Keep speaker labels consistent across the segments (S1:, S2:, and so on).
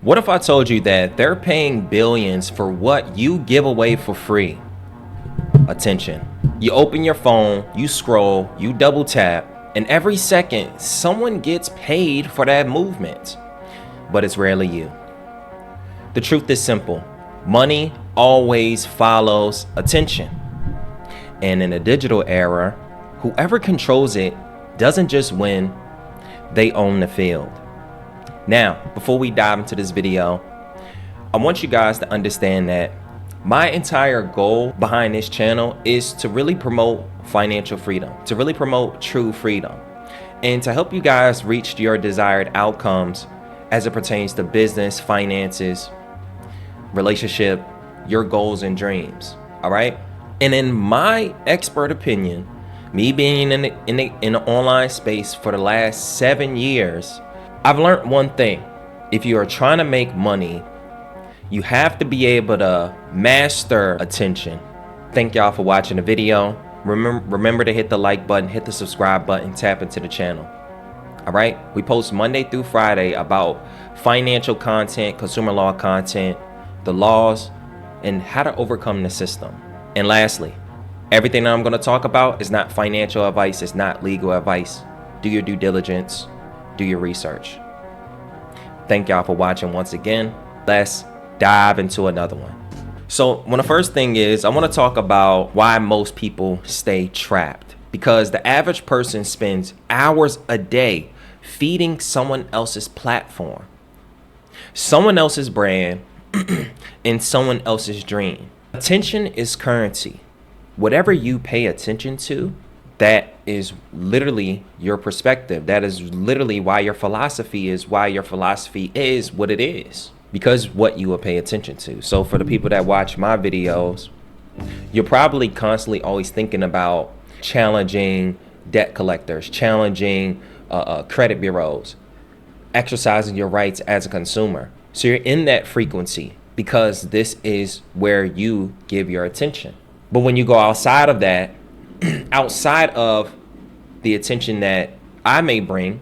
S1: What if I told you that they're paying billions for what you give away for free? Attention. You open your phone, you scroll, you double tap, and every second someone gets paid for that movement. But it's rarely you. The truth is simple. Money always follows attention. And in a digital era, whoever controls it doesn't just win, they own the field. Now, before we dive into this video, I want you guys to understand that my entire goal behind this channel is to really promote financial freedom, to really promote true freedom, and to help you guys reach your desired outcomes as it pertains to business, finances, relationship, your goals and dreams. All right. And in my expert opinion, me being in the online space for the last 7 years, I've learned one thing. If you are trying to make money, you have to be able to master attention. Thank y'all for watching the video. Remember to hit the like button, hit the subscribe button, tap into the channel. All right. We post Monday through Friday about financial content, consumer law content, the laws, and how to overcome the system. And lastly, everything that I'm going to talk about is not financial advice. It's not legal advice. Do your due diligence. Do your research. Thank y'all for watching once again. Let's dive into another one. So one of the first thing is I want to talk about why most people stay trapped. Because the average person spends hours a day feeding someone else's platform, someone else's brand, and someone else's dream. Attention is currency. Whatever you pay attention to, that is literally your perspective. That is literally why your philosophy is what it is, because what you will pay attention to. So for the people that watch my videos, you're probably constantly always thinking about challenging debt collectors, challenging credit bureaus, exercising your rights as a consumer. So you're in that frequency because this is where you give your attention. But when you go outside of that, outside of the attention that I may bring,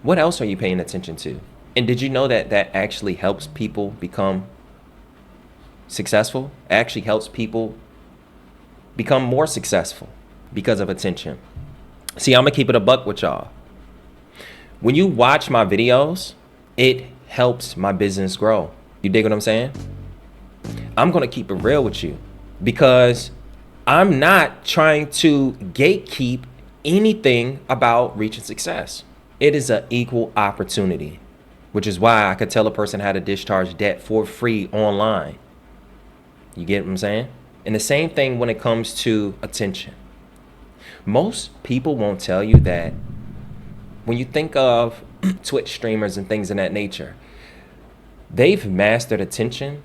S1: what else are you paying attention to? And did you know that that actually helps people become successful? It actually helps people become more successful because of attention. See, I'm gonna keep it a buck with y'all. When you watch my videos, it helps my business grow. You dig what I'm saying? I'm gonna keep it real with you because I'm not trying to gatekeep anything about reaching success. It is an equal opportunity, which is why I could tell a person how to discharge debt for free online. You get what I'm saying? And the same thing when it comes to attention. Most people won't tell you that when you think of Twitch streamers and things of that nature, they've mastered attention.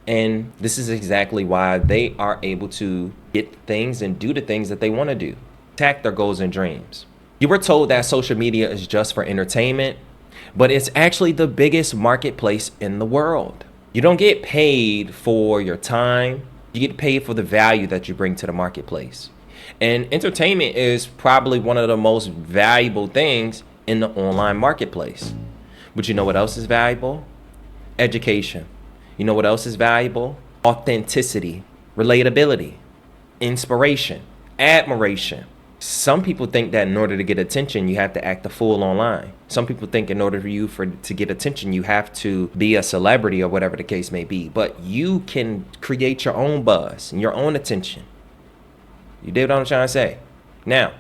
S1: And this is exactly why they are able to get things and do the things that they want to do, attack their goals and dreams. You were told that social media is just for entertainment, but it's actually the biggest marketplace in the world. You don't get paid for your time. You get paid for the value that you bring to the marketplace. And entertainment is probably one of the most valuable things in the online marketplace. But you know what else is valuable? Education. You know what else is valuable? Authenticity, relatability, inspiration, admiration. Some people think that in order to get attention, you have to act a fool online. Some people think in order for you to get attention, you have to be a celebrity or whatever the case may be. But you can create your own buzz and your own attention. You dig what I'm trying to say? Now,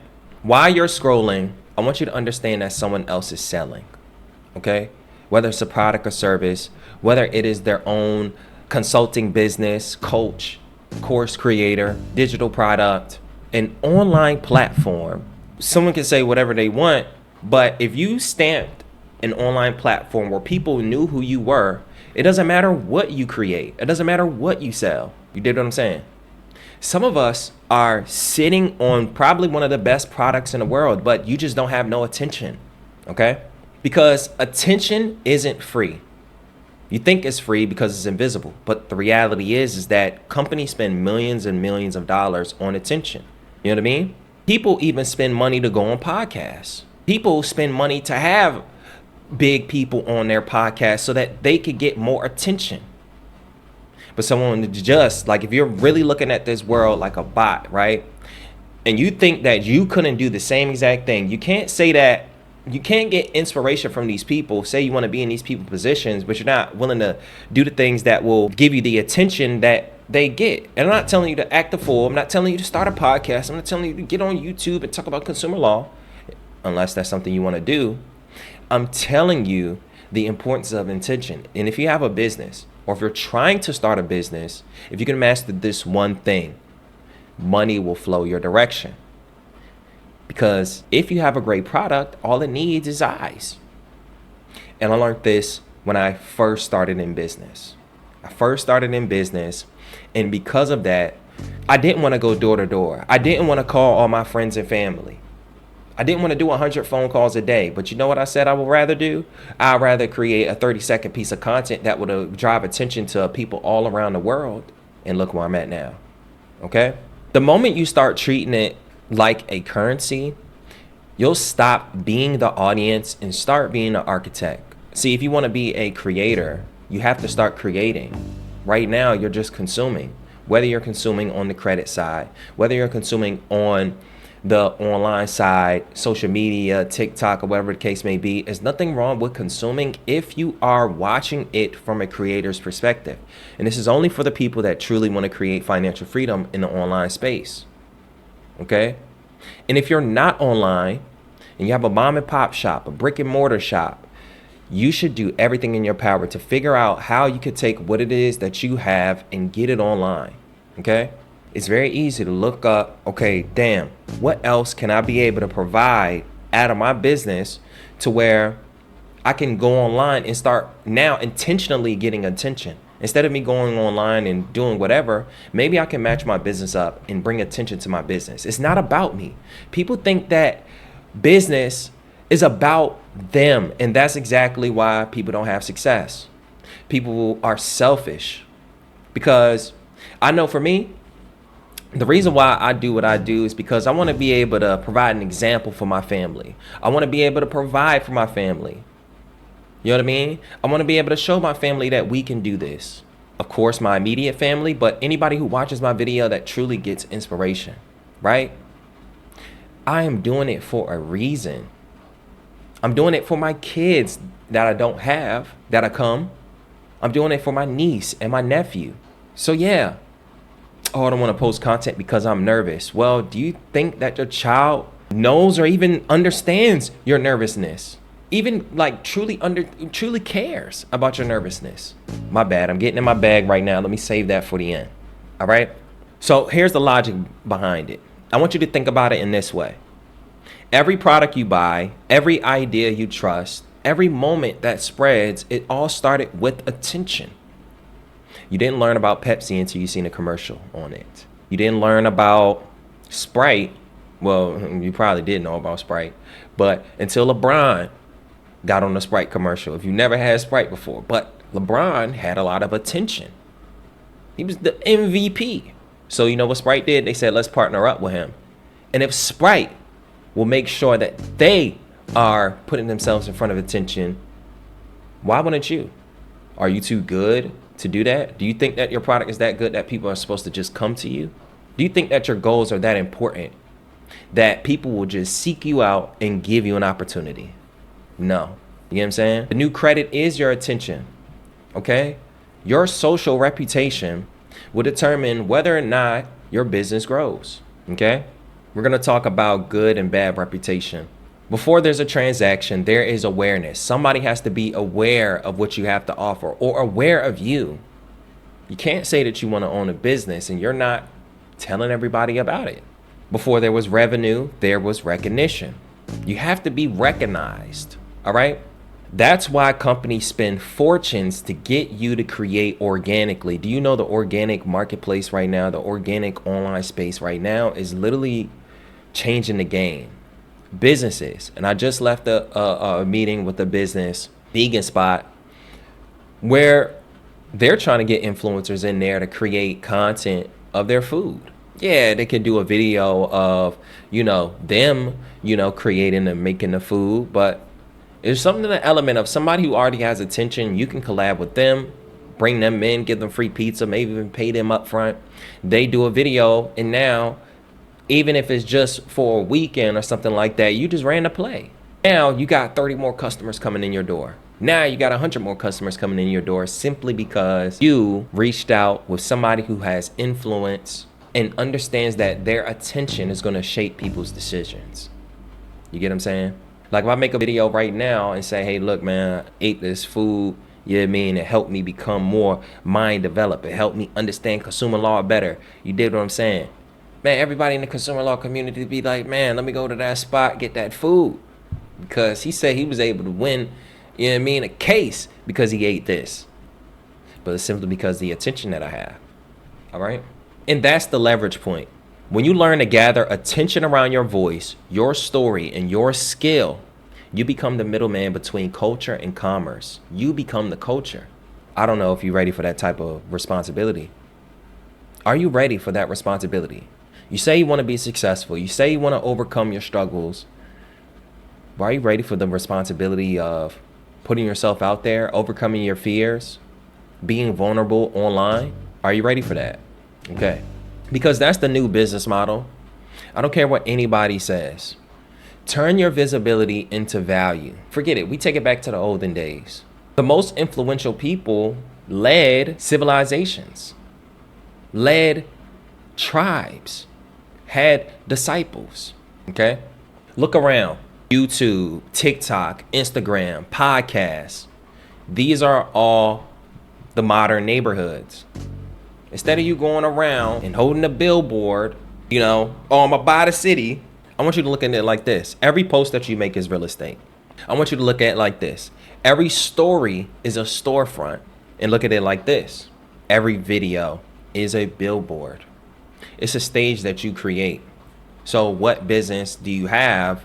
S1: while you're scrolling, I want you to understand that someone else is selling, okay? Whether it's a product or service, whether it is their own consulting business, coach, course creator, digital product, an online platform. Someone can say whatever they want, but if you stamped an online platform where people knew who you were, it doesn't matter what you create. It doesn't matter what you sell. You dig what I'm saying? Some of us are sitting on probably one of the best products in the world, but you just don't have no attention, okay? Because attention isn't free. You think it's free because it's invisible, but the reality is that companies spend millions and millions of dollars on attention. You know what I mean? People even spend money to go on podcasts. People spend money to have big people on their podcast so that they could get more attention. But someone just like, if you're really looking at this world like a bot, right? And you think that you couldn't do the same exact thing, you can't say that. You can't get inspiration from these people. Say you want to be in these people positions, but you're not willing to do the things that will give you the attention that they get. And I'm not telling you to act a fool. I'm not telling you to start a podcast. I'm not telling you to get on YouTube and talk about consumer law, unless that's something you want to do. I'm telling you the importance of intention. And if you have a business, or if you're trying to start a business, if you can master this one thing, money will flow your direction. Because if you have a great product, all it needs is eyes. And I learned this when I first started in business. And because of that, I didn't want to go door to door. I didn't want to call all my friends and family. I didn't want to do 100 phone calls a day. But you know what I said I would rather do? I'd rather create a 30-second piece of content that would drive attention to people all around the world. And look where I'm at now. Okay? The moment you start treating it like a currency, you'll stop being the audience and start being the architect. See, if you want to be a creator, you have to start creating. Right now, you're just consuming. Whether you're consuming on the credit side, whether you're consuming on the online side, social media, TikTok, or whatever the case may be, there's nothing wrong with consuming if you are watching it from a creator's perspective. And this is only for the people that truly want to create financial freedom in the online space. Okay? And if you're not online and you have a mom and pop shop, a brick and mortar shop, you should do everything in your power to figure out how you could take what it is that you have and get it online. Okay? It's very easy to look up, okay, damn, what else can I be able to provide out of my business to where I can go online and start now intentionally getting attention. Instead of me going online and doing whatever, maybe I can match my business up and bring attention to my business. It's not about me. People think that business is about them, and that's exactly why people don't have success. People are selfish, because I know for me, the reason why I do what I do is because I want to be able to provide an example for my family. I want to be able to provide for my family. You know what I mean? I want to be able to show my family that we can do this. Of course, my immediate family, but anybody who watches my video that truly gets inspiration, right? I am doing it for a reason. I'm doing it for my kids that I don't have, that I come. I'm doing it for my niece and my nephew. So yeah. Oh, I don't want to post content because I'm nervous. Well, do you think that your child knows or even understands your nervousness? Even like truly cares about your nervousness? My bad. I'm getting in my bag right now. Let me save that for the end. All right. So here's the logic behind it. I want you to think about it in this way. Every product you buy, every idea you trust, every moment that spreads, it all started with attention. You didn't learn about Pepsi until you seen a commercial on it. You didn't learn about Sprite. Well, you probably did know about Sprite, but until LeBron got on the Sprite commercial. If you never had Sprite before, but LeBron had a lot of attention. He was the MVP. So you know what Sprite did? They said, let's partner up with him. And if Sprite will make sure that they are putting themselves in front of attention, why wouldn't you? Are you too good to do that? Do you think that your product is that good that people are supposed to just come to you? Do you think that your goals are that important that people will just seek you out and give you an opportunity? No. You know what I'm saying? The new credit is your attention. Okay? Your social reputation will determine whether or not your business grows. Okay? We're going to talk about good and bad reputation. Before there's a transaction, there is awareness. Somebody has to be aware of what you have to offer or aware of you. You can't say that you want to own a business and you're not telling everybody about it. Before there was revenue, there was recognition. You have to be recognized. All right? That's why companies spend fortunes to get you to create organically. Do you know the organic marketplace right now, the organic online space right now is literally changing the game. Businesses, and I just left a meeting with a business, Vegan Spot, where they're trying to get influencers in there to create content of their food. Yeah, they can do a video of, them, creating and making the food, but There's something in the element of somebody who already has attention. You can collab with them, bring them in, give them free pizza, maybe even pay them up front. They do a video, and now, even if it's just for a weekend or something like that, you just ran the play. Now you got 30 more customers coming in your door. Now you got 100 more customers coming in your door simply because you reached out with somebody who has influence and understands that their attention is going to shape people's decisions. You get what I'm saying? Like if I make a video right now and say, hey, look, man, I ate this food, you know what I mean? It helped me become more mind developed. It helped me understand consumer law better. You did what I'm saying? Man, everybody in the consumer law community be like, man, let me go to that spot, get that food. Because he said he was able to win, you know what I mean, a case because he ate this. But it's simply because of the attention that I have. All right? And that's the leverage point. When you learn to gather attention around your voice, your story, and your skill, you become the middleman between culture and commerce. You become the culture. I don't know if you're ready for that type of responsibility. Are you ready for that responsibility? You say you want to be successful. You say you want to overcome your struggles. But are you ready for the responsibility of putting yourself out there, overcoming your fears, being vulnerable online? Are you ready for that? Okay. Because that's the new business model. I don't care what anybody says. Turn your visibility into value. Forget it. We take it back to the olden days. The most influential people led civilizations, led tribes, had disciples. Okay? Look around. YouTube, TikTok, Instagram, podcasts. These are all the modern neighborhoods. Instead of you going around and holding a billboard, you know, oh, I'm about the city, I want you to look at it like this. Every post that you make is real estate. I want you to look at it like this. Every story is a storefront, and look at it like this. Every video is a billboard. It's a stage that you create. So what business do you have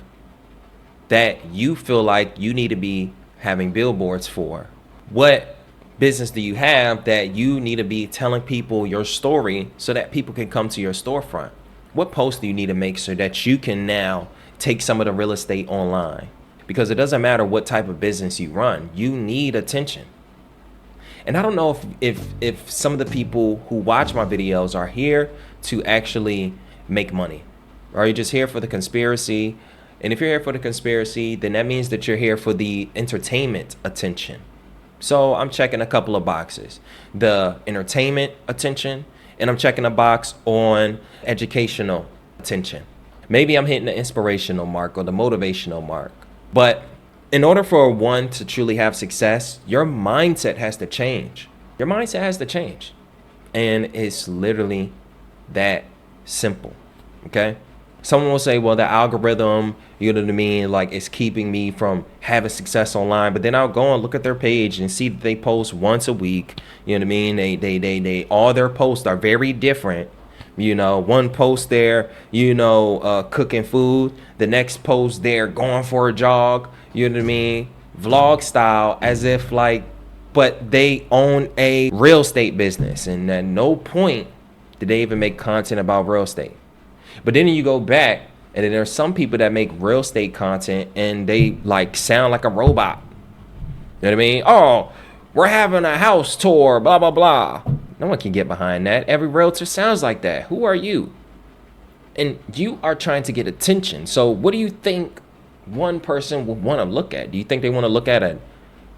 S1: that you feel like you need to be having billboards for? What business do you have that you need to be telling people your story so that people can come to your storefront? What post do you need to make so that you can now take some of the real estate online? Because it doesn't matter what type of business you run, you need attention. And I don't know if some of the people who watch my videos are here to actually make money. Or are you just here for the conspiracy? And if you're here for the conspiracy, then that means that you're here for the entertainment attention. So I'm checking a couple of boxes. The entertainment attention, and I'm checking a box on educational attention. Maybe I'm hitting the inspirational mark or the motivational mark. But in order for one to truly have success, your mindset has to change. Your mindset has to change. And it's literally that simple. Okay? Someone will say, well, the algorithm, you know what I mean, like it's keeping me from having success online. But then I'll go and look at their page and see that they post once a week. You know what I mean? They all their posts are very different. You know, one post there, cooking food. The next post there, going for a jog. You know what I mean? Vlog style, as if but they own a real estate business. And at no point did they even make content about real estate. But then you go back, and then there's some people that make real estate content and they sound like a robot. You know what I mean? Oh, we're having a house tour, blah, blah, blah. No one can get behind that. Every realtor sounds like that. Who are you? And you are trying to get attention. So what do you think one person would want to look at? Do you think they want to look at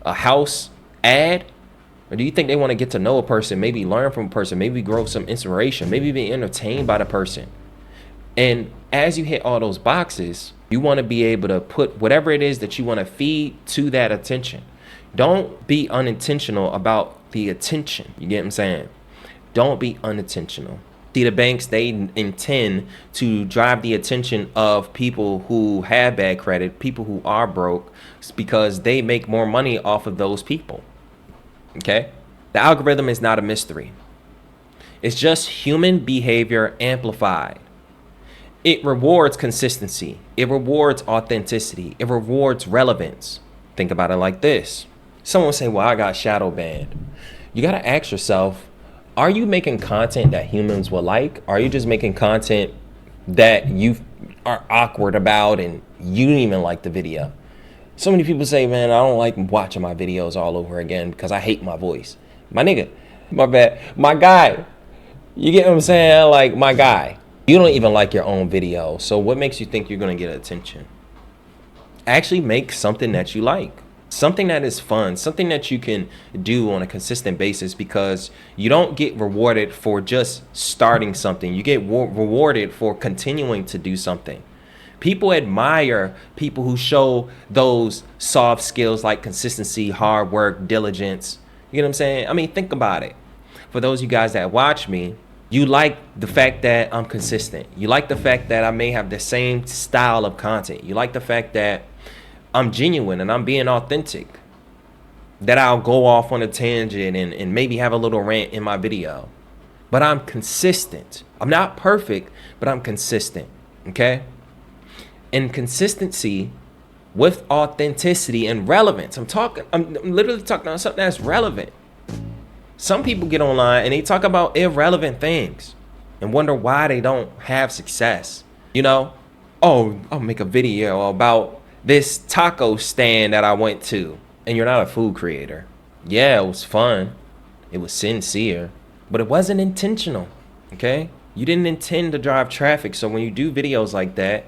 S1: a house ad? Or do you think they want to get to know a person, maybe learn from a person, maybe grow some inspiration, maybe be entertained by the person? And as you hit all those boxes, you want to be able to put whatever it is that you want to feed to that attention. Don't be unintentional about the attention. You get what I'm saying? Don't be unintentional. See, the banks, they intend to drive the attention of people who have bad credit, people who are broke, because they make more money off of those people. Okay? The algorithm is not a mystery. It's just human behavior amplified. It rewards consistency. It rewards authenticity. It rewards relevance. Think about it like this. Someone will say, well, I got shadow banned. You got to ask yourself, are you making content that humans will like? Are you just making content that you are awkward about and you don't even like the video? So many people say, man, I don't like watching my videos all over again because I hate my voice. My nigga, my bad, my guy. You get what I'm saying? Like, my guy. You don't even like your own video. So what makes you think you're going to get attention? Actually make something that you like. Something that is fun, something that you can do on a consistent basis, because you don't get rewarded for just starting something. You get rewarded for continuing to do something. People admire people who show those soft skills like consistency, hard work, diligence. You know what I'm saying? I mean, think about it. For those of you guys that watch me, you like the fact that I'm consistent. You like the fact that I may have the same style of content. You like the fact that I'm genuine and I'm being authentic. That I'll go off on a tangent and maybe have a little rant in my video. But I'm consistent. I'm not perfect, but I'm consistent. Okay? And consistency with authenticity and relevance. I'm literally talking about something that's relevant. Some people get online and they talk about irrelevant things and wonder why they don't have success. You know, oh, I'll make a video about this taco stand that I went to. And you're not a food creator. Yeah, it was fun. It was sincere, but it wasn't intentional. Okay? You didn't intend to drive traffic. So when you do videos like that,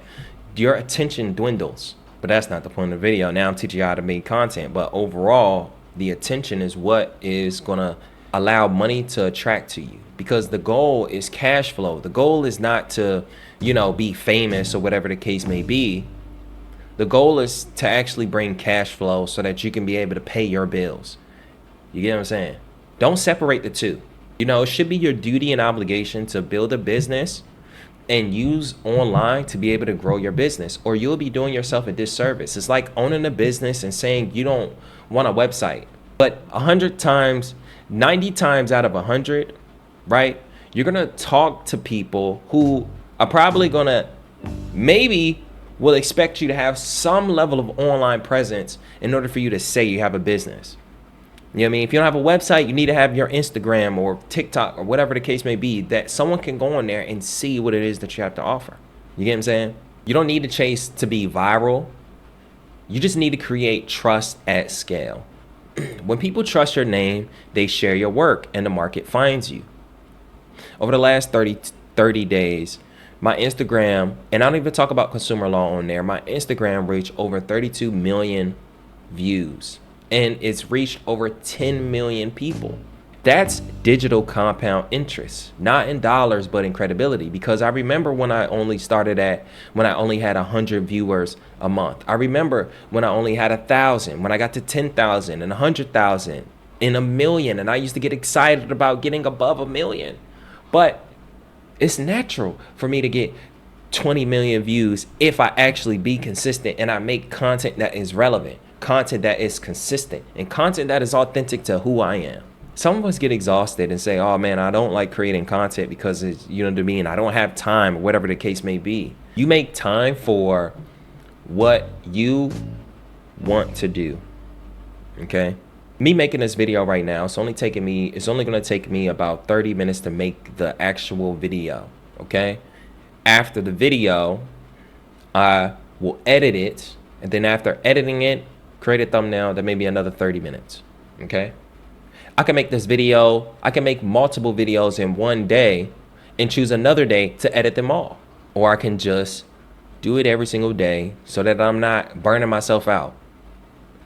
S1: your attention dwindles. But that's not the point of the video. Now I'm teaching you how to make content. But overall, the attention is what is going to allow money to attract to you, because the goal is cash flow. The goal is not to, be famous or whatever the case may be. The goal is to actually bring cash flow so that you can be able to pay your bills. You get what I'm saying? Don't separate the two. It should be your duty and obligation to build a business and use online to be able to grow your business, or you'll be doing yourself a disservice. It's like owning a business and saying you don't want a website, but 100 times, 90 times out of 100, right? You're going to talk to people who are probably going to maybe will expect you to have some level of online presence in order for you to say you have a business. You know what I mean? If you don't have a website, you need to have your Instagram or TikTok or whatever the case may be, that someone can go on there and see what it is that you have to offer. You get what I'm saying? You don't need to chase to be viral. You just need to create trust at scale. When people trust your name, they share your work and the market finds you. Over the last 30 days, my Instagram, and I don't even talk about consumer law on there, my Instagram reached over 32 million views. And it's reached over 10 million people. That's digital compound interest, not in dollars, but in credibility. Because I remember when I only had 100 viewers a month. I remember when I only had 1,000, when I got to 10,000 and 100,000 and 1 million. And I used to get excited about getting above 1 million. But it's natural for me to get 20 million views if I actually be consistent and I make content that is relevant. Content that is consistent and content that is authentic to who I am. Some of us get exhausted and say, oh man, I don't like creating content because it's, you know what I mean, I don't have time, or whatever the case may be. You make time for what you want to do. Okay? Me making this video right now, it's only going to take me about 30 minutes to make the actual video. Okay? After the video, I will edit it, and then after editing it, create a thumbnail, that may be another 30 minutes, okay? I can make this video, I can make multiple videos in one day and choose another day to edit them all. Or I can just do it every single day so that I'm not burning myself out.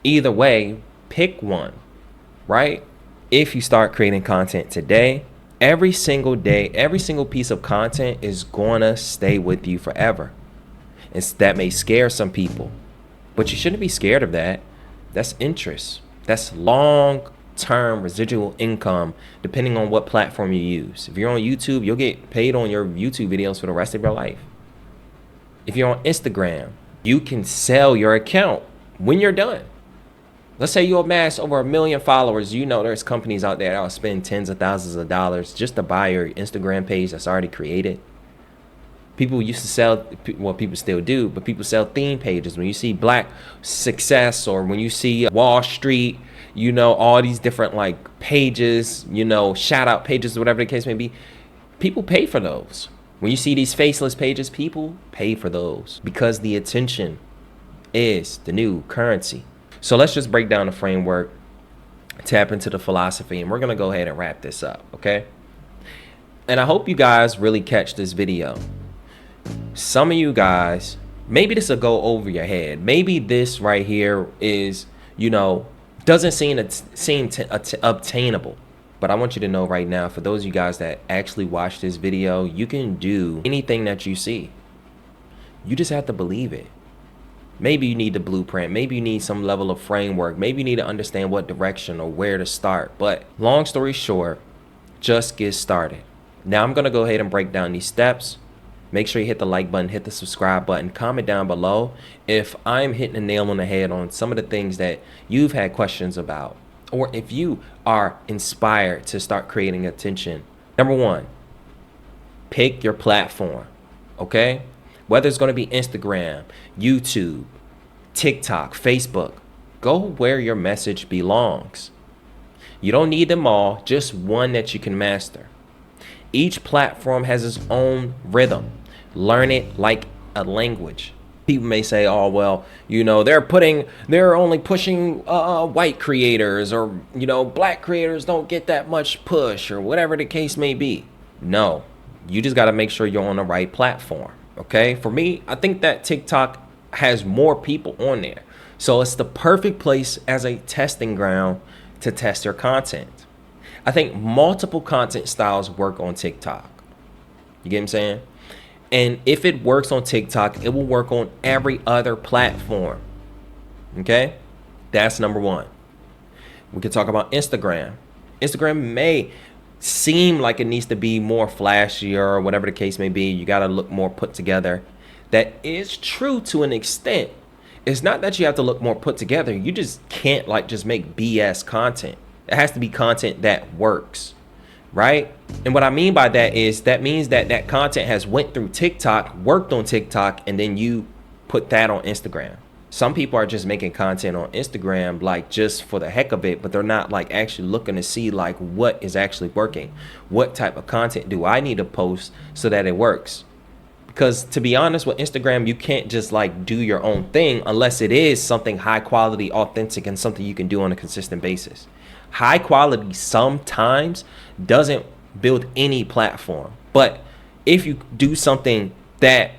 S1: Either way, pick one, right? If you start creating content today, every single day, every single piece of content is gonna stay with you forever. That may scare some people. But you shouldn't be scared of that. That's interest. That's long-term residual income, depending on what platform you use. If you're on YouTube, you'll get paid on your YouTube videos for the rest of your life. If you're on Instagram, you can sell your account when you're done. Let's say you amass over 1 million followers. There's companies out there that will spend tens of thousands of dollars just to buy your Instagram page that's already created. People used to sell, well, people still do, but people sell theme pages. When you see Black Success, or when you see Wall Street, all these different pages, shout out pages, whatever the case may be, people pay for those. When you see these faceless pages, people pay for those because the attention is the new currency. So let's just break down the framework, tap into the philosophy, and we're going to go ahead and wrap this up, okay? And I hope you guys really catch this video. Some of you guys, maybe this will go over your head. Maybe this right here is, doesn't seem obtainable. But I want you to know right now, for those of you guys that actually watch this video, you can do anything that you see. You just have to believe it. Maybe you need the blueprint. Maybe you need some level of framework. Maybe you need to understand what direction or where to start. But long story short, just get started. Now I'm going to go ahead and break down these steps. Make sure you hit the like button, hit the subscribe button, comment down below if I'm hitting the nail on the head on some of the things that you've had questions about, or if you are inspired to start creating attention. Number one, pick your platform, okay? Whether it's going to be Instagram, YouTube, TikTok, Facebook, go where your message belongs. You don't need them all, just one that you can master. Each platform has its own rhythm. Learn it like a language. People may say, oh, well, they're only pushing white creators, or, black creators don't get that much push, or whatever the case may be. No, you just got to make sure you're on the right platform. Okay. For me, I think that TikTok has more people on there. So it's the perfect place as a testing ground to test your content. I think multiple content styles work on TikTok. You get what I'm saying? And if it works on TikTok, it will work on every other platform. Okay? That's number one. We can talk about Instagram. Instagram may seem like it needs to be more flashy or whatever the case may be. You got to look more put together. That is true to an extent. It's not that you have to look more put together. You just can't just make BS content. It has to be content that works, right? And what I mean by that is that means that that content has went through TikTok, worked on TikTok, and then you put that on Instagram. Some people are just making content on Instagram just for the heck of it, but they're not actually looking to see what is actually working. What type of content do I need to post so that it works? Because to be honest, with Instagram, you can't just do your own thing unless it is something high quality, authentic, and something you can do on a consistent basis. High quality sometimes doesn't build any platform. But if you do something that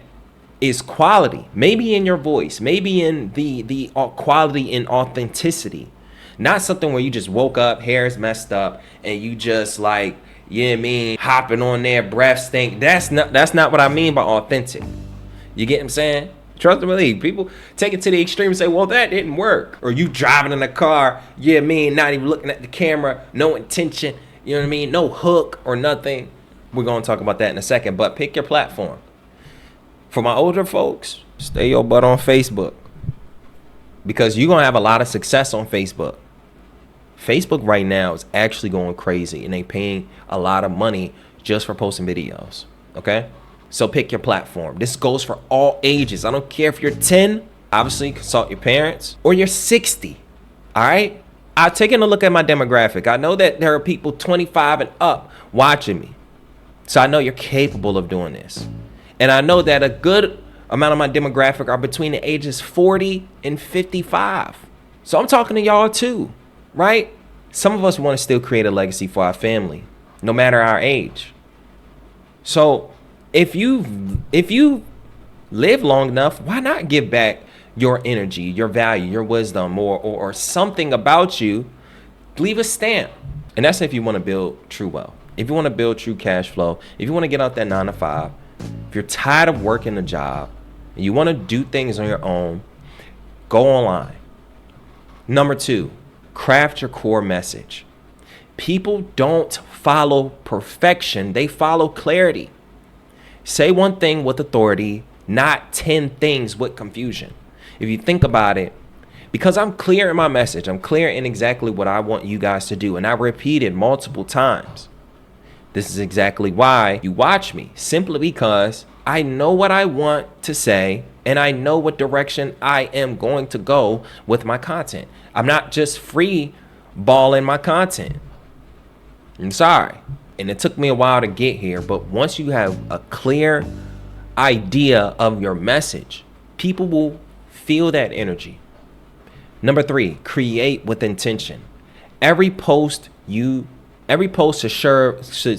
S1: is quality, maybe in your voice, maybe in the quality and authenticity, not something where you just woke up, hair is messed up, and you just hopping on there, breath stink. That's not what I mean by authentic. You get what I'm saying? Trust and believe. People take it to the extreme and say, well, that didn't work. Or you driving in a car, not even looking at the camera, no intention, no hook or nothing. We're going to talk about that in a second, but pick your platform. For my older folks, stay your butt on Facebook, because you're going to have a lot of success on Facebook. Facebook right now is actually going crazy, and they paying a lot of money just for posting videos, okay? So pick your platform. This goes for all ages. I don't care if you're 10, obviously consult your parents, or you're 60, all right? I've taken a look at my demographic. I know that there are people 25 and up watching me. So I know you're capable of doing this. And I know that a good amount of my demographic are between the ages 40 and 55. So I'm talking to y'all too, right? Some of us want to still create a legacy for our family, no matter our age. So if you live long enough, why not give back your energy, your value, your wisdom, or something about you? Leave a stamp. And that's if you want to build true wealth. If you want to build true cash flow, if you want to get out that 9 to 5, if you're tired of working a job and you want to do things on your own, go online. Number 2, craft your core message. People don't follow perfection, they follow clarity. Say one thing with authority, not 10 things with confusion. If you think about it, because I'm clear in my message, I'm clear in exactly what I want you guys to do, and I repeat it multiple times. This is exactly why you watch me, simply because I know what I want to say, and I know what direction I am going to go with my content. I'm not just free balling my content. I'm sorry. And it took me a while to get here, but once you have a clear idea of your message, people will Feel that energy. Number 3, create with intention. Every post should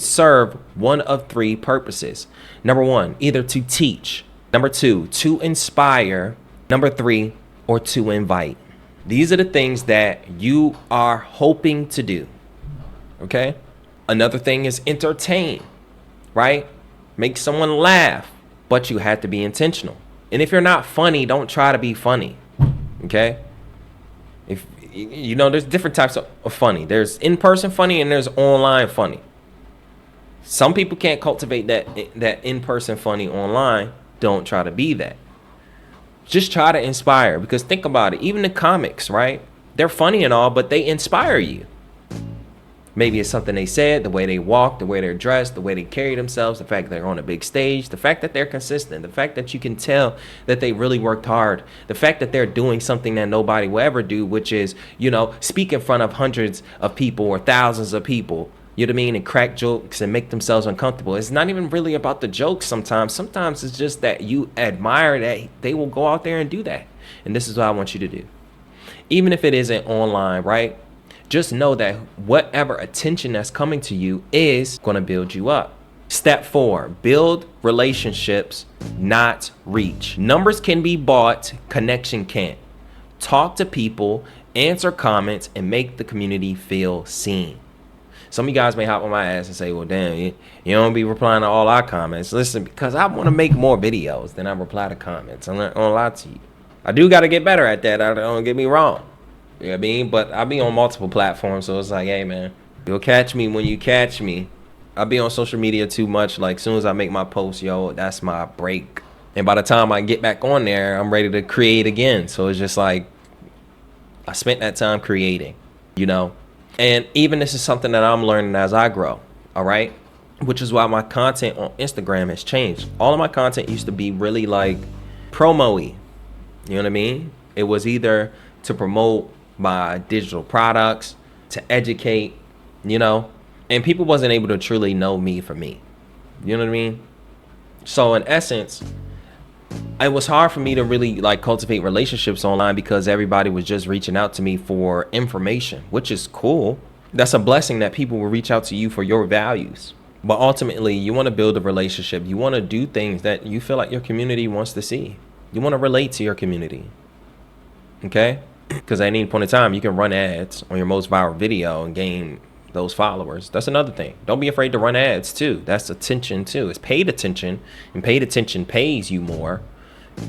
S1: serve one of 3 purposes. Number 1, either to teach. Number 2, to inspire. Number 3, or to invite. These are the things that you are hoping to do. Okay? Another thing is entertain, right? Make someone laugh, but you have to be intentional. And if you're not funny, don't try to be funny. Okay? If you know, there's different types of funny. There's in-person funny and there's online funny. Some people can't cultivate that in-person funny online. Don't try to be that. Just try to inspire, because think about it. Even the comics, right? They're funny and all, but they inspire you. Maybe it's something they said, the way they walk, the way they're dressed, the way they carry themselves, the fact that they're on a big stage, the fact that they're consistent, the fact that you can tell that they really worked hard, the fact that they're doing something that nobody will ever do, which is, you know, speak in front of hundreds of people or thousands of people, you know what I mean, and crack jokes and make themselves uncomfortable. It's not even really about the jokes sometimes. Sometimes it's just that you admire that they will go out there and do that. And this is what I want you to do. Even if it isn't online, right? Just know that whatever attention that's coming to you is going to build you up. Step 4, build relationships, not reach. Numbers can be bought, connection can't. Talk to people, answer comments, and make the community feel seen. Some of you guys may hop on my ass and say, well, damn, you don't be replying to all our comments. Listen, because I want to make more videos than I reply to comments. I'm not going to lie to you. I do got to get better at that. Don't get me wrong. You know what I mean? But I'll be on multiple platforms, so it's like, hey, man, you'll catch me when you catch me. I'll be on social media too much. Like, as soon as I make my post, that's my break. And by the time I get back on there, I'm ready to create again. So it's just like, I spent that time creating, you know? And even this is something that I'm learning as I grow, all right? Which is why my content on Instagram has changed. All of my content used to be really like promo-y. You know what I mean? It was either to promote my digital products, to educate, you know, and people wasn't able to truly know me for me. You know what I mean? So in essence, it was hard for me to really like cultivate relationships online because everybody was just reaching out to me for information, which is cool. That's a blessing that people will reach out to you for your values. But ultimately, you want to build a relationship. You want to do things that you feel like your community wants to see. You want to relate to your community. Okay? Because at any point in time, you can run ads on your most viral video and gain those followers. That's another thing. Don't be afraid to run ads too. That's attention too. It's paid attention, and paid attention pays you more.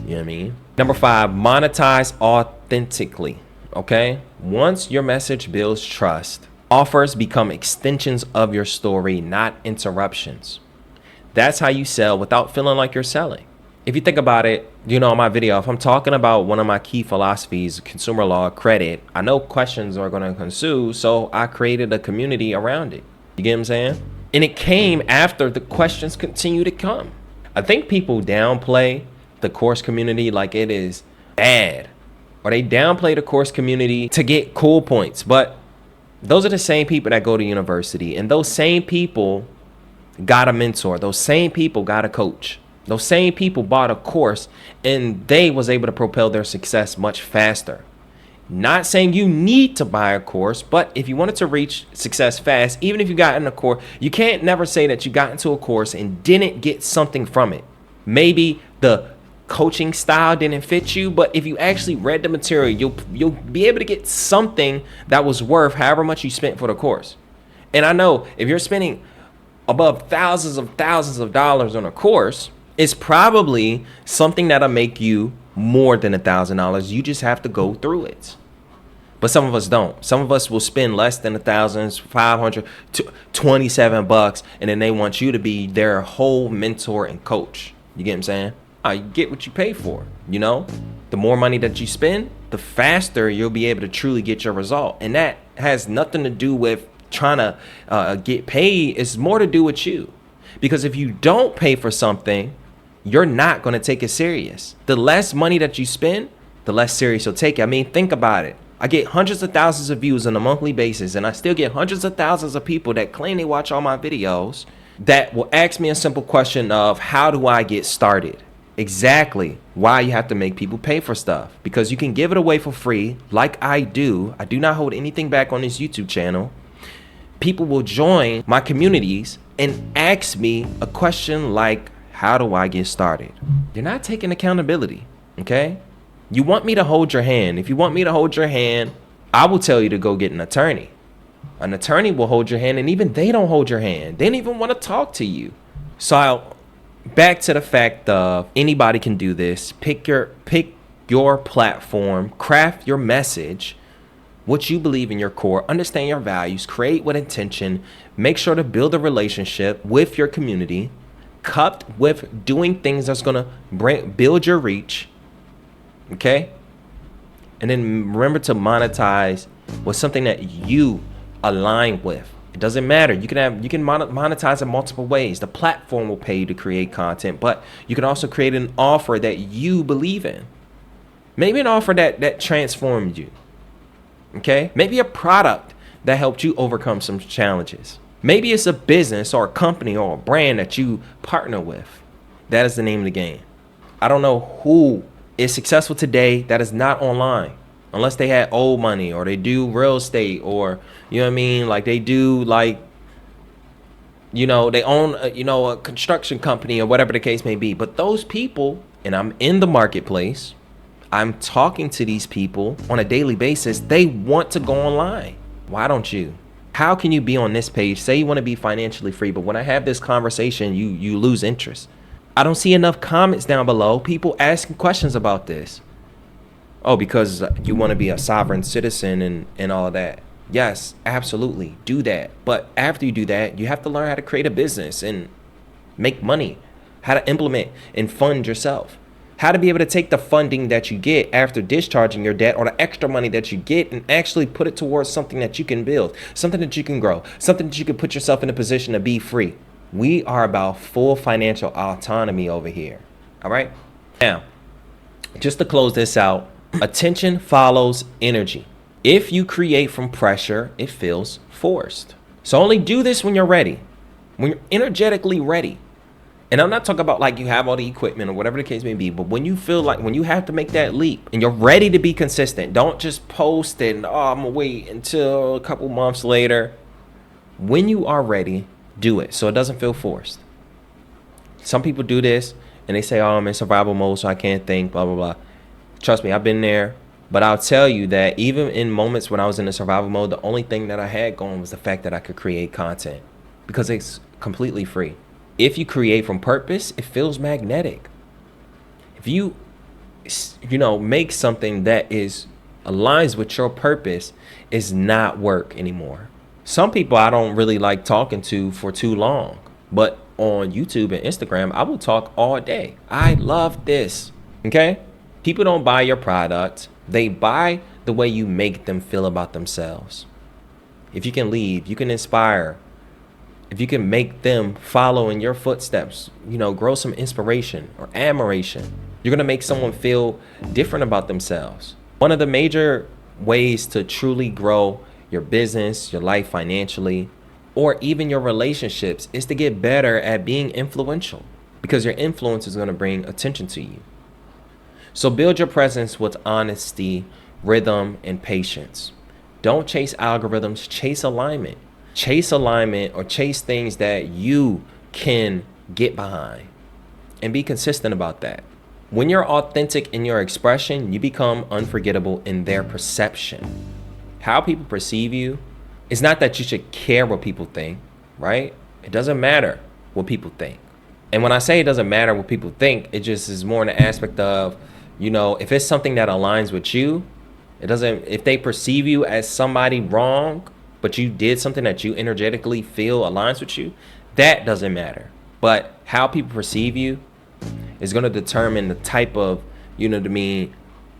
S1: You know what I mean? Number 5, monetize authentically. Okay? Once your message builds trust, offers become extensions of your story, not interruptions. That's how you sell without feeling like you're selling. If you think about it, you know, in my video, if I'm talking about one of my key philosophies, consumer law, credit, I know questions are going to ensue, so I created a community around it. You get what I'm saying? And it came after the questions continue to come. I think people downplay the course community like it is bad, or they downplay the course community to get cool points. But those are the same people that go to university, and those same people got a mentor. Those same people got a coach. Those same people bought a course and they was able to propel their success much faster. Not saying you need to buy a course, but if you wanted to reach success fast, even if you got in a course, you can't never say that you got into a course and didn't get something from it. Maybe the coaching style didn't fit you, but if you actually read the material, you'll be able to get something that was worth however much you spent for the course. And I know if you're spending above thousands of dollars on a course, it's probably something that'll make you more than $1,000. You just have to go through it. But some of us don't. Some of us will spend less than $1,000, $500, $27, and then they want you to be their whole mentor and coach. You get what I'm saying? You get what you pay for, you know? The more money that you spend, the faster you'll be able to truly get your result. And that has nothing to do with trying to get paid. It's more to do with you. Because if you don't pay for something, you're not going to take it serious. The less money that you spend, the less serious you'll take it. I mean, think about it. I get hundreds of thousands of views on a monthly basis, and I still get hundreds of thousands of people that claim they watch all my videos that will ask me a simple question of, how do I get started? exactly why you have to make people pay for stuff, because you can give it away for free like I do. I do not hold anything back on this YouTube channel. People will join my communities and ask me a question like, how do I get started? You're not taking accountability, okay? You want me to hold your hand. If you want me to hold your hand, I will tell you to go get an attorney. An attorney will hold your hand, and even they don't hold your hand. They don't even want to talk to you. So back to the fact of anybody can do this. Pick your platform, craft your message, what you believe in your core, understand your values, create with intention, make sure to build a relationship with your community, coupled with doing things that's gonna build your reach, okay? And then remember to monetize with something that you align with. It doesn't matter. You can monetize in multiple ways. The platform will pay you to create content, but you can also create an offer that you believe in. Maybe an offer that transformed you. Okay? Maybe a product that helped you overcome some challenges. Maybe it's a business or a company or a brand that you partner with. That is the name of the game. I don't know who is successful today that is not online, unless they had old money or they do real estate, or, you know what I mean? Like they do, like, you know, they own, a construction company or whatever the case may be. But those people, and I'm in the marketplace, I'm talking to these people on a daily basis. They want to go online. Why don't you? How can you be on this page, say you want to be financially free, but when I have this conversation, you lose interest? I don't see enough comments down below, people asking questions about this. Oh, because you want to be a sovereign citizen and all of that. Yes, absolutely, do that. But after you do that, you have to learn how to create a business and make money, how to implement and fund yourself. How to be able to take the funding that you get after discharging your debt, or the extra money that you get, and actually put it towards something that you can build, something that you can grow, something that you can put yourself in a position to be free. We are about full financial autonomy over here. All right. Now, just to close this out, attention follows energy. If you create from pressure, it feels forced. So only do this when you're ready, when you're energetically ready. And I'm not talking about like you have all the equipment or whatever the case may be, but when you feel like, when you have to make that leap and you're ready to be consistent, don't just post and, I'm gonna wait until a couple months later. When you are ready, do it so it doesn't feel forced. Some people do this and they say, oh, I'm in survival mode, so I can't think, blah, blah, blah. Trust me, I've been there. But I'll tell you that even in moments when I was in the survival mode, the only thing that I had going was the fact that I could create content, because it's completely free. If you create from purpose, it feels magnetic. If you make something that aligns with your purpose, it's not work anymore. Some people I don't really like talking to for too long, but on YouTube and Instagram, I will talk all day. I love this, okay? People don't buy your product. They buy the way you make them feel about themselves. If you can lead, you can inspire. If you can make them follow in your footsteps, grow some inspiration or admiration, you're going to make someone feel different about themselves. One of the major ways to truly grow your business, your life financially, or even your relationships is to get better at being influential, because your influence is going to bring attention to you. So build your presence with honesty, rhythm, and patience. Don't chase algorithms, chase alignment. Chase alignment, or chase things that you can get behind, and be consistent about that. When you're authentic in your expression, you become unforgettable in their perception. How people perceive you, it's not that you should care what people think, right? It doesn't matter what people think. And when I say it doesn't matter what people think, it just is more in the aspect of, if it's something that aligns with you, if they perceive you as somebody wrong, but you did something that you energetically feel aligns with you, that doesn't matter. But how people perceive you is going to determine the type of,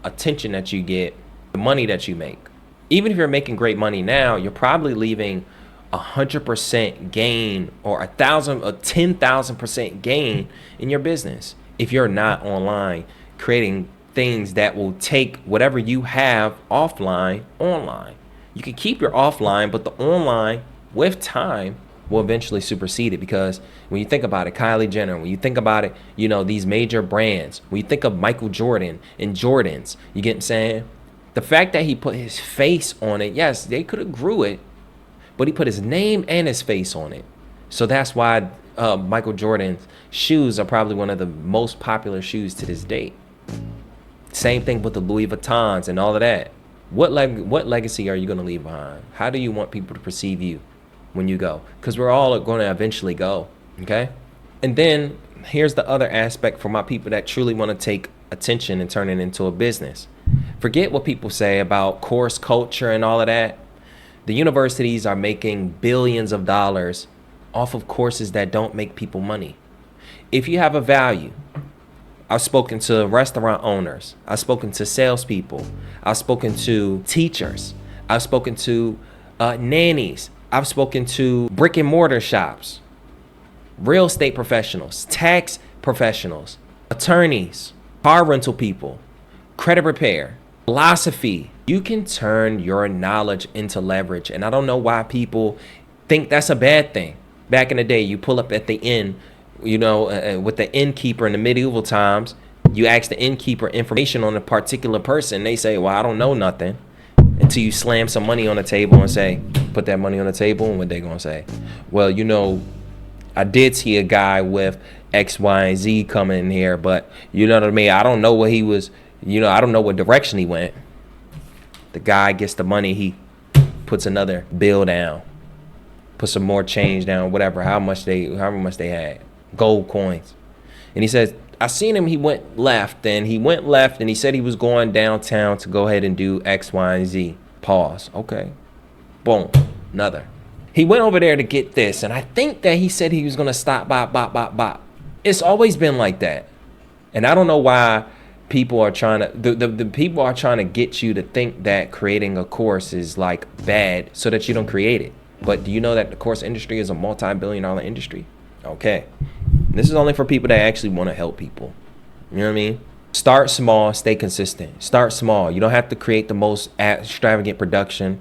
S1: attention that you get, the money that you make. Even if you're making great money now, you're probably leaving 100% gain or 10,000% gain in your business if you're not online creating things that will take whatever you have offline online. You can keep your offline, but the online, with time, will eventually supersede it. Because when you think about it, Kylie Jenner, when you think about it, these major brands, when you think of Michael Jordan and Jordans, you get what I'm saying? The fact that he put his face on it, yes, they could have grew it, but he put his name and his face on it. So that's why Michael Jordan's shoes are probably one of the most popular shoes to this date. Same thing with the Louis Vuittons and all of that. What legacy are you going to leave behind? How do you want people to perceive you when you go? Because we're all going to eventually go, okay? And then here's the other aspect for my people that truly want to take attention and turn it into a business. Forget what people say about course culture and all of that. The universities are making billions of dollars off of courses that don't make people money. If you have a value, I've spoken to restaurant owners, I've spoken to salespeople, I've spoken to teachers, I've spoken to nannies, I've spoken to brick and mortar shops, real estate professionals, tax professionals, attorneys, car rental people, credit repair, philosophy. You can turn your knowledge into leverage. And I don't know why people think that's a bad thing. Back in the day, you pull up at the inn, with the innkeeper in the medieval times, you ask the innkeeper information on a particular person. They say, well, I don't know nothing, until you slam some money on the table and say, put that money on the table. And what they going to say? Well, I did see a guy with X, Y, and Z coming in here, but you know what I mean? I don't know what he was, I don't know what direction he went. The guy gets the money, he puts another bill down, put some more change down, whatever, however much they had, gold coins. And he says, I seen him, he went left, and he said he was going downtown to go ahead and do X, Y, and Z. Pause. Okay. Boom. Another. He went over there to get this, and I think that he said he was going to stop by. It's always been like that. And I don't know why people are trying to, the people are trying to get you to think that creating a course is like bad so that you don't create it. But do you know that the course industry is a multi-billion-dollar industry? Okay. This is only for people that actually want to help people. You know what I mean? Start small, stay consistent. Start small. You don't have to create the most extravagant production.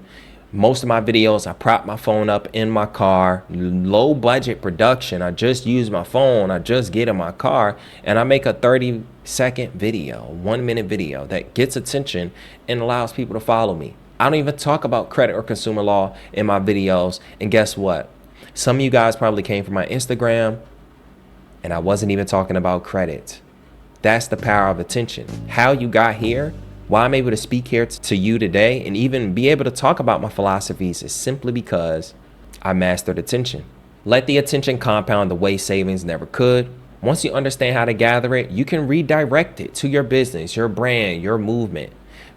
S1: Most of my videos, I prop my phone up in my car, low budget production. I just use my phone. I just get in my car and I make a 30-second video, 1-minute video that gets attention and allows people to follow me. I don't even talk about credit or consumer law in my videos. And guess what? Some of you guys probably came from my Instagram and I wasn't even talking about credit. That's the power of attention. How you got here, why I'm able to speak here to you today and even be able to talk about my philosophies is simply because I mastered attention. Let the attention compound the way savings never could. Once you understand how to gather it, you can redirect it to your business, your brand, your movement.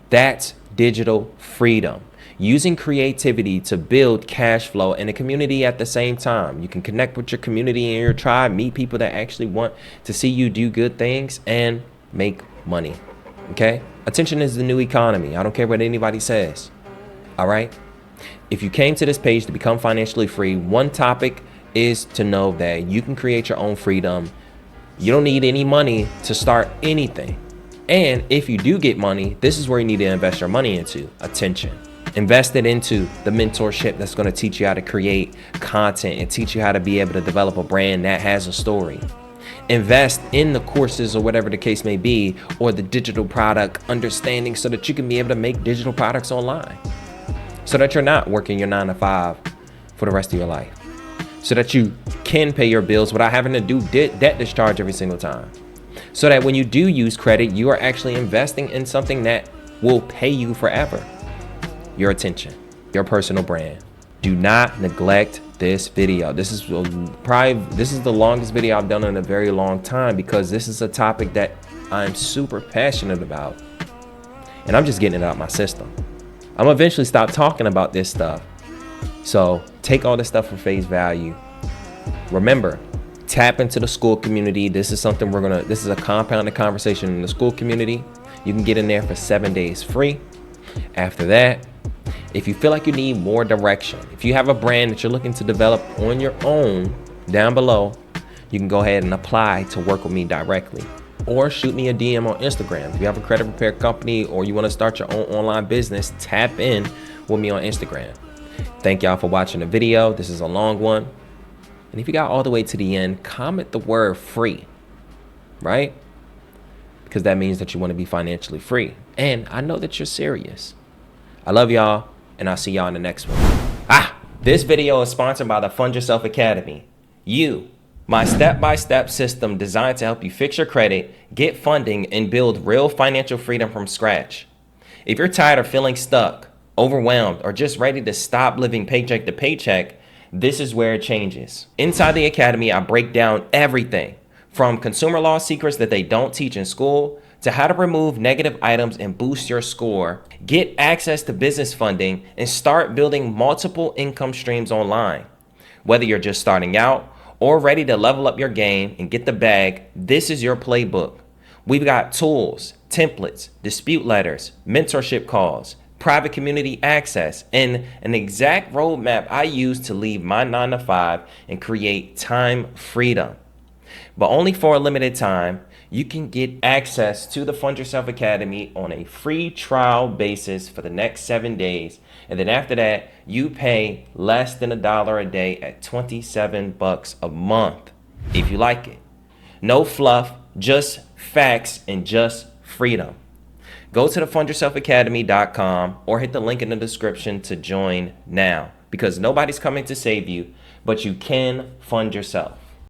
S1: That's digital freedom. Using creativity to build cash flow and a community at the same time. You can connect with your community and your tribe, meet people that actually want to see you do good things and make money. Okay? Attention is the new economy. I don't care what anybody says. All right? If you came to this page to become financially free, one topic is to know that you can create your own freedom. You don't need any money to start anything. And if you do get money, this is where you need to invest your money into attention. Invest it into the mentorship that's going to teach you how to create content and teach you how to be able to develop a brand that has a story. Invest in the courses or whatever the case may be, or the digital product understanding so that you can be able to make digital products online. So that you're not working your 9-to-5 for the rest of your life. So that you can pay your bills without having to do debt discharge every single time. So that when you do use credit, you are actually investing in something that will pay you forever. Your attention, your personal brand. Do not neglect this video. This is the longest video I've done in a very long time because this is a topic that I'm super passionate about. And I'm just getting it out of my system. I'm gonna eventually stop talking about this stuff. So take all this stuff for face value. Remember, tap into the school community. This is something this is a compounded conversation in the school community. You can get in there for 7 days free. After that, if you feel like you need more direction, if you have a brand that you're looking to develop on your own, down below, you can go ahead and apply to work with me directly. Or shoot me a DM on Instagram. If you have a credit repair company or you want to start your own online business, tap in with me on Instagram. Thank y'all for watching the video. This is a long one. And if you got all the way to the end, comment the word free, right? Because that means that you want to be financially free. And I know that you're serious. I love y'all, and I'll see y'all in the next one. This video is sponsored by the Fund Yourself Academy. My step-by-step system designed to help you fix your credit, get funding, and build real financial freedom from scratch. If you're tired of feeling stuck, overwhelmed, or just ready to stop living paycheck to paycheck, this is where it changes. Inside the Academy, I break down everything from consumer law secrets that they don't teach in school to how to remove negative items and boost your score, get access to business funding, and start building multiple income streams online. Whether you're just starting out or ready to level up your game and get the bag, this is your playbook. We've got tools, templates, dispute letters, mentorship calls, private community access, and an exact roadmap I use to leave my 9-to-5 and create time freedom. But only for a limited time, you can get access to the Fund Yourself Academy on a free trial basis for the next 7 days. And then after that, you pay less than $1 a day at $27 a month, if you like it. No fluff, just facts and just freedom. Go to thefundyourselfacademy.com or hit the link in the description to join now, because nobody's coming to save you, but you can fund yourself.